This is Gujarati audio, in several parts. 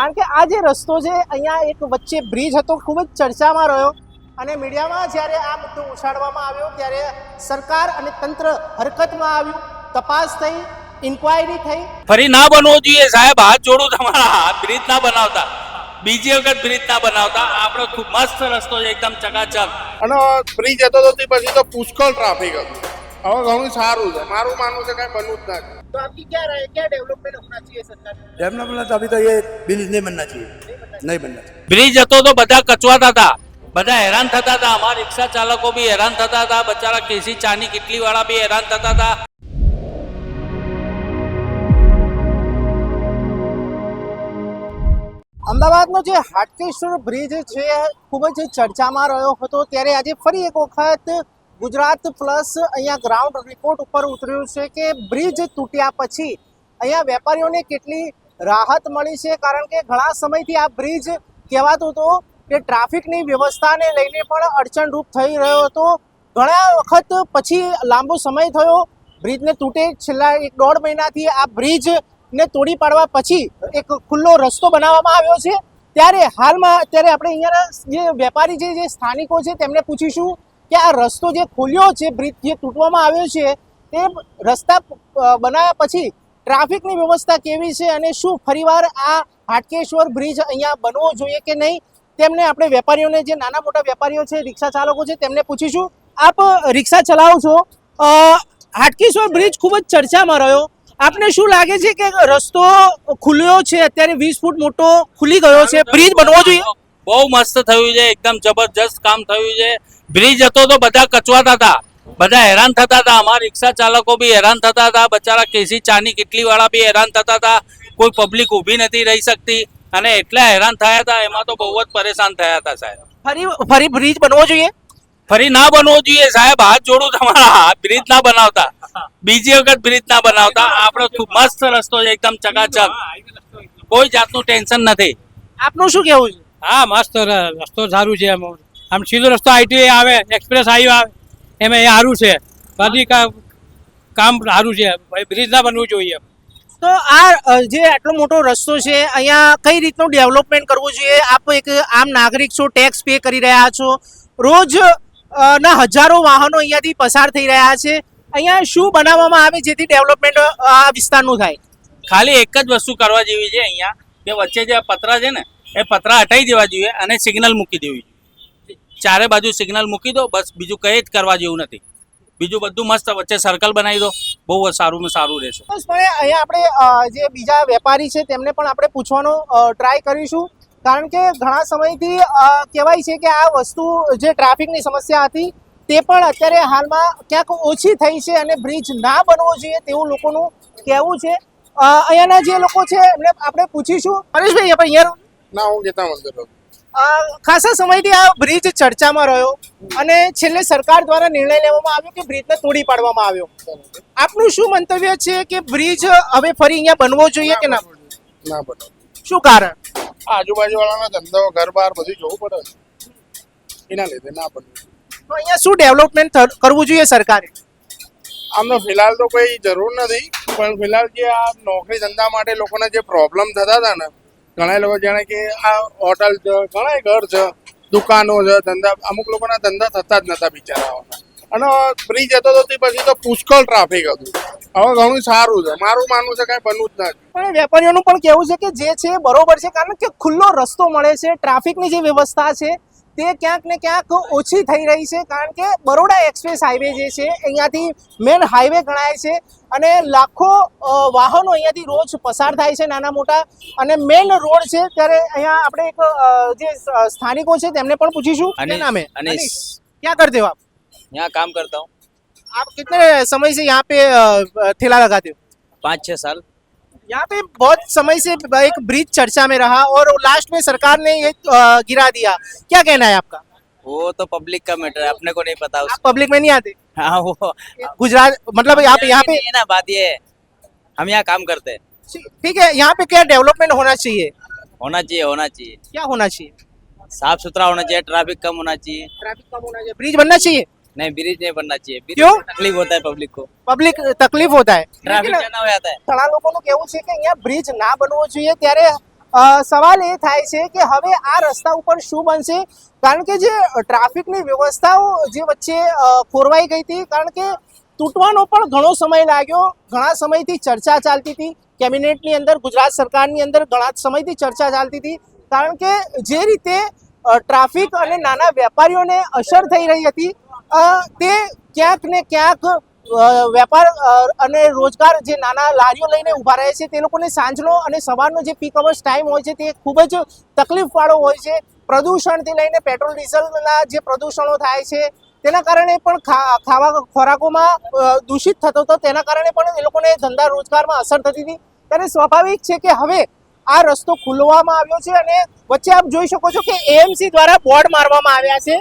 કારણ કે આ જે રસ્તો છે અહીંયા એક વચ્ચે બ્રિજ હતો, ખૂબ જ ચર્ચામાં રહ્યો અને મીડિયામાં જ્યારે આ મુદ્દો ઉછાળવામાં આવ્યો ત્યારે સરકાર અને તંત્ર હરકતમાં આવ્યું, તપાસ થઈ, ઇન્ક્વાયરી થઈ. ફરી ના બનવો જોઈએ સાહેબ, હાથ જોડું તમારા, બ્રિજ ના બનાવતા, બીજી વખત બ્રિજ ના બનાવતા. આપણો ખૂબ મસ્ત રસ્તો છે, એકદમ ચકાચક. અને બ્રિજ હતો તો તે પછી તો પુષ્કળ ટ્રાફિક હતું. હવે ઘણું સારું છે, મારું માનવું છે કઈ બનવું જ નથી. तो आपकी क्या राय, क्या डेवलपमेंट होना चाहिए सरकार में? डेवलपमेंट अभी तो ये ब्रिज नहीं बनना चाहिए, नहीं बनना चाहिए। બ્રિજ હતો તો બધા કચવાતા હતા, બધા હેરાન થતા હતા. અમારા રિક્ષા ચાલકો બી હેરાન થતા હતા, બચારા કેસી ચાની કિટલી વાળા બી હેરાન થતા હતા. અમદાવાદનો જે હાટકેશ્વર બ્રિજ છે ખૂબ જ ચર્ચામાં રહ્યો હતો, ત્યારે આજે ફરી એક વખત ગુજરાત પ્લસ અહીંયા ગ્રાઉન્ડ રિપોર્ટ ઉપર ઉતર્યું છે કે બ્રિજ તૂટ્યા પછી અહીંયા વેપારીઓને કેટલી રાહત મળી છે. કારણ કે ઘણા સમયથી આ બ્રિજ કહેવાતું હતું કે ટ્રાફિકની વ્યવસ્થાને લઈને પણ અડચણરૂપ થઈ રહ્યો હતો. ઘણા વખત પછી લાંબો સમય થયો બ્રિજને તૂટે, છેલ્લા 1.5 મહિનાથી આ બ્રિજને તોડી પાડવા પછી એક ખુલ્લો રસ્તો બનાવવામાં આવ્યો છે. ત્યારે હાલમાં અત્યારે આપણે અહીંયાના જે વેપારી છે, જે સ્થાનિકો છે, તેમને પૂછીશું કે આ રસ્તો જે ખોલ્યો છે, બ્રિજ જે તૂટવામાં આવ્યો છે, તે રસ્તા બનાવ્યા પછી ટ્રાફિકની વ્યવસ્થા કેવી છે અને શું ફરીવાર આ હાટકેશ્વર બ્રિજ અહીંયા બનવો જોઈએ કે નહીં, તેમને આપણે વેપારીઓને, જે નાના મોટા વેપારીઓ છે, રિક્ષા ચાલકો છે, તેમને પૂછીશું. આપ રિક્ષા ચલાવો છો, હાટકેશ્વર બ્રિજ ખૂબ જ ચર્ચામાં રહ્યો, આપને શું લાગે છે કે રસ્તો ખુલ્યો છે, અત્યારે 20 ફૂટ મોટો ખુલી ગયો છે, બ્રિજ બનવો જોઈએ? બહુ મસ્ત થયું છે, એકદમ જબરજસ્ત કામ થયું છે. બ્રિજ હતો તો બધા કચવાતા હતા, બધા હેરાન થતા હતા. અમારા રિક્ષા ચાલકો બી હેરાન થતા હતા, બચારા કેસી ચાની કિટલી વાળા બી હેરાન થતા હતા. કોઈ પબ્લિક ઊભી નથી રહી શકતી અને એટલા હેરાન થયા હતા, એમાં તો બહુ જ પરેશાન થયા હતા સાહેબ. ફરી બ્રિજ બનવો જોઈએ? ફરી ના બનવો જોઈએ સાહેબ, હાથ જોડું તમારા, બ્રિજ ના બનાવતા, બીજી વખત બ્રિજ ના બનાવતા. આપણો ખૂબ મસ્ત રસ્તો છે, એકદમ ચકાચક, કોઈ જાતનું ટેન્શન નથી. આપનું શું કહેવું છે? હા, મસ્ત રસ્તો સારું છે. આમ સીધો રસ્તો આઈટી આવે, એક્સપ્રેસ હાઈવે આવે, એમાં એ સારું છે. બધી કામ સારું છે, બ્રિજ ના બનવું જોઈએ. તો આ જે આટલો મોટો રસ્તો છે, અહીંયા કઈ રીતનું ડેવલપમેન્ટ કરવું જોઈએ? આપ એક આમ નાગરિક છો, ટેક્સ પે કરી રહ્યા છો, રોજ ના હજારો વાહનો અહીંયાથી પસાર થઈ રહ્યા છે. અહીંયા શું બનાવવામાં આવે જેથી ડેવલપમેન્ટ આ વિસ્તારનું થાય? ખાલી એક જ વસ્તુ કરવા જેવી છે અહીંયા, કે વચ્ચે જે પતરા છે ને, એ પતરા હટાઈ દેવા જોઈએ અને સિગ્નલ મૂકી દેવી જોઈએ. ચારે બાજુ સિગ્નલ મૂકી દો, બસ. બીજું કંઈ જ કરવા જેવું નથી. બીજું બધું મસ્ત, વચ્ચે સર્કલ બનાવી દો, બહુ સારું સારું રહેશે. અહીંયા આપણે જે બીજા વેપારી છે તેમને પણ આપણે પૂછવાનો ટ્રાય કરીશું, કારણ કે ઘણા સમયથી કહેવાય છે કે આ વસ્તુ જે ટ્રાફિકની સમસ્યા હતી તે પણ અત્યારે હાલમાં ક્યાંક ઓછી થઈ છે અને બ્રિજ ના બનવો જોઈએ તેવું લોકોનું કહેવું છે. અહીંયાના જે લોકો છે એમને આપણે પૂછીશું. પરેશભાઈ, આપણે અહીંયા ના, હું ગીતા મંદિર ખાસા સમયથી આ બ્રિજ ચર્ચામાં રહ્યો અને છેલ્લે સરકાર દ્વારા નિર્ણય લેવામાં આવ્યો કે બ્રિજને તોડી પાડવામાં આવ્યો. આપનું શું મંતવ્ય છે કે બ્રિજ હવે ફરી અહીંયા બનવો જોઈએ કે ના? ના બને. શું કારણ? આજુબાજુ વાળાના ધંધો, ઘર બાર બધું જોવું પડે, એના લીધે ના બને. તો અહીંયા શું ડેવલપમેન્ટ કરવું જોઈએ સરકારે? આમ તો ફિલહાલ તો કોઈ જરૂર નથી, પણ ફિલહાલ જે આ નોકરી ધંધા માટે લોકોને જે પ્રોબ્લેમ થતા હતા ને, ઘણા લોકો જાણે કે આ હોટલ છે, ઘણા ઘર છે, દુકાનો છે, ધંધા, અમુક લોકોના ધંધા થતા જ નતા બિચારાઓના. અને બ્રિજ હતો તો તે પછી તો પુષ્કળ ટ્રાફિક હતું. હવે ઘણું સારું છે, મારું માનવું છે કઈ બનવું જ નથી. પણ વેપારીઓનું પણ કહેવું છે કે જે છે બરોબર છે, કારણ કે ખુલ્લો રસ્તો મળે છે, ટ્રાફિકની જે વ્યવસ્થા છે તે ક્યાંક ને ક્યાંક ઓછી થઈ રહી છે. કારણ કે બરોડા એક્સપ્રેસ હાઈવે જે છે અહીંયાથી મેન હાઈવે ગણાય છે અને લાખો વાહનો અહીંયાથી રોજ પસાર થાય છે, નાના મોટા, અને મેન રોડ છે. ત્યારે અહીંયા આપણે એક જે સ્થાનિકો છે તેમને પણ પૂછીશું. क्या नाम है? अनीश। क्या करते हो आप? यहाँ काम करता हूँ। आप कितने समय से यहाँ पे ठेला लगाते हो? 5-6 साल। यहाँ पे बहुत समय से एक ब्रिज चर्चा में रहा और लास्ट में सरकार ने ये गिरा दिया, क्या कहना है आपका? वो तो पब्लिक का मैटर है, अपने को नहीं पता आप पब्लिक में नहीं आते? हाँ, वो गुजरात, मतलब आप यहाँ पे, ये ना बात ये है, हम यहाँ काम करते हैं। ठीक है, यहाँ पे क्या डेवलपमेंट होना चाहिए? होना चाहिए। क्या होना चाहिए? साफ सुथरा होना चाहिए, ट्रैफिक कम होना चाहिए। ट्रैफिक कम होना चाहिए, ब्रिज बनना चाहिए? नहीं, ब्रिज नहीं बनना चाहिए। ब्रिज क्यों? में तकलीफ होता है पब्लिक को, પબ્લિક તકલીફ હોતા है, ट्रैफिक जाना हो जाता है। ઘણા લોકોનું કહેવું છે કે અહીંયા બ્રિજ ના બનવો જોઈએ. ત્યારે સવાલ એ થાય છે કે હવે આ રસ્તા ઉપર શું બનશે, કારણ કે જે ટ્રાફિકની વ્યવસ્થાઓ જે વચ્ચે ખોરવાઈ ગઈ હતી, કારણ કે તૂટવાનો પણ ઘણો સમય લાગ્યો. ઘણા સમયથી ચર્ચા ચાલતી હતી કેબિનેટની અંદર, ગુજરાત સરકારની અંદર ઘણા સમયથી ચર્ચા ચાલતી હતી, કારણ કે જે રીતે ટ્રાફિક અને નાના વેપારીઓને અસર થઈ રહી હતી તે ક્યાંક ને ક્યાંક વેપાર અને રોજગાર જે નાના લારીઓ લઈને ઊભા રહે છે તે લોકોને સાંજનો અને સવારનો જે પીક અવર્સ ટાઈમ હોય છે તે ખૂબ જ તકલીફવાળો હોય છે. પ્રદૂષણથી લઈને પેટ્રોલ ડીઝલના જે પ્રદૂષણો થાય છે તેના કારણે પણ ખોરાકોમાં દૂષિત થતો હતો, તેના કારણે પણ એ લોકોને ધંધા રોજગારમાં અસર થતી હતી. ત્યારે સ્વાભાવિક છે કે હવે આ રસ્તો ખોલવામાં આવ્યો છે અને વચ્ચે આપ જોઈ શકો છો કે એએમસી દ્વારા બોર્ડ મારવામાં આવ્યા છે.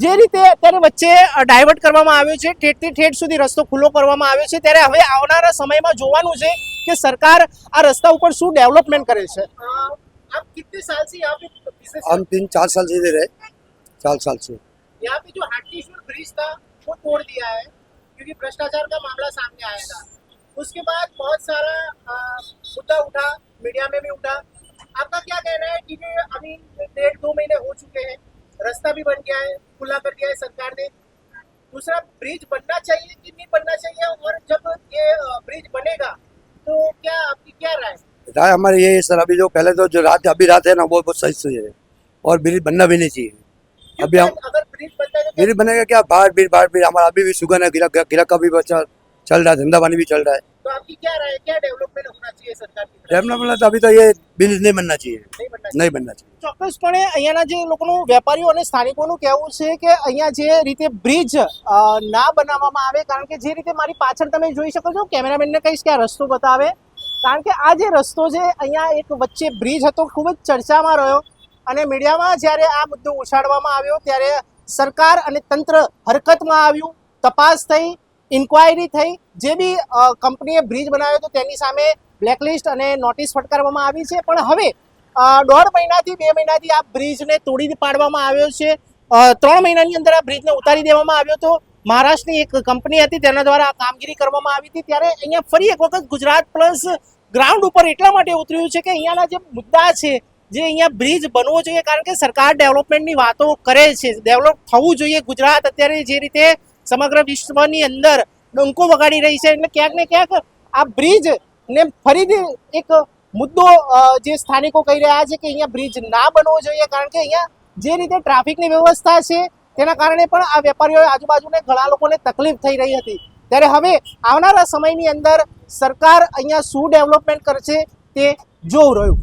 જે રીતે અત્યારે વચ્ચે ડાયવર્ટ કરવામાં આવ્યો છે, ઠેઠથી ઠેઠ સુધી રસ્તો ખુલ્લો કરવામાં આવ્યો છે, ત્યારે હવે આવનારા સમયમાં જોવાનું છે કે સરકાર આ રસ્તા ઉપર શું ડેવલપમેન્ટ કરે છે. आप कितने साल से यहाँ पे बिजनेस हम 3-4 साल से इधर है, 4 साल से। यहाँ पे जो हाटकेश्वर ब्रिज था वो तोड़ दिया है क्योंकि भ्रष्टाचार का मामला सामने आया था. उसके बाद बहुत सारा मुद्दा उठा, मीडिया में भी उठा. आपका क्या कहना है कि अभी 1.5-2 महीने हो चुके हैं, रास्ता भी बन गया है, खुला कर दिया है सरकार ने, दूसरा ब्रिज बनना चाहिए कि नहीं बनना चाहिए, और जब ये ब्रिज बनेगा तो क्या आपकी क्या राय है? राय हमारी ये है सर, अभी जो पहले तो जो रात अभी रात है ना वो बहुत सही है और ब्रिज बनना भी नहीं चाहिए. अभी हम अगर ब्रिज बनता है तो ब्रिज बनेगा क्या, बाहर भी हमारा अभी भी शुगर है, गिरा का भी बच्चा चल रहा है, धंधा पानी भी चल रहा है. तो आपकी क्या राय है, क्या डेवलपमेंट होना चाहिए सरकार की तरफ? डेवलपमेंट तो अभी तो ये ब्रिज नहीं बनना चाहिए, नहीं बनना नहीं बनना चाहिए. ચોક્કસપણે અહીંયાના જે લોકોનું વેપારીઓ અને સ્થાનિકોનું કહેવું છે કે અહીંયા જે રીતે બ્રિજ ના બનાવવામાં આવે, કારણ કે જે રીતે મારી પાછળ તમે જોઈ શકો છો, કેમેરામેનને કહીશ કે આ રસ્તો બતાવે, કારણ કે આ જે રસ્તો છે અહીંયા એક વચ્ચે બ્રિજ હતો, ખૂબ જ ચર્ચામાં રહ્યો અને મીડિયામાં જ્યારે આ મુદ્દો ઉછાળવામાં આવ્યો ત્યારે સરકાર અને તંત્ર હરકતમાં આવ્યું, તપાસ થઈ, ઇન્ક્વાયરી થઈ, જે બી કંપનીએ બ્રિજ બનાવ્યો હતો તેની સામે બ્લેકલિસ્ટ અને નોટિસ ફટકારવામાં આવી છે. પણ હવે 1.5 મહિનાથી 2 મહિનાથી આ બ્રિજને તોડી પાડવામાં આવ્યો છે. 3 મહિનાની અંદર આ બ્રિજને ઉતારી દેવામાં આવ્યો હતો. મહારાષ્ટ્રની એક કંપની હતી તેના દ્વારા આ કામગીરી કરવામાં આવી હતી. ત્યારે અહીંયા ફરી એક વખત ગુજરાત પ્લસ ગ્રાઉન્ડ ઉપર એટલા માટે ઉતર્યું છે કે અહીંયાના જે મુદ્દા છે, જે અહીંયા બ્રિજ બનવો જોઈએ, કારણ કે સરકાર ડેવલપમેન્ટની વાતો કરે છે, ડેવલપ થવું જોઈએ ગુજરાત અત્યારે જે રીતે સમગ્ર વિશ્વની અંદર ડંકો વગાડી રહી છે, એટલે ક્યાંક ને ક્યાંક આ બ્રિજને ફરીથી એક મુદ્દો જે સ્થાનિકો કહી રહ્યા છે કે અહીંયા બ્રિજ ના બનવો જોઈએ, કારણ કે અહીંયા જે રીતે ટ્રાફિકની વ્યવસ્થા છે તેના કારણે પણ આ વેપારીઓ આજુબાજુને ઘણા લોકોને તકલીફ થઈ રહી હતી. ત્યારે હવે આવનારા સમયની અંદર સરકાર અહીંયા શું ડેવલપમેન્ટ કરશે તે જોવું રહ્યું.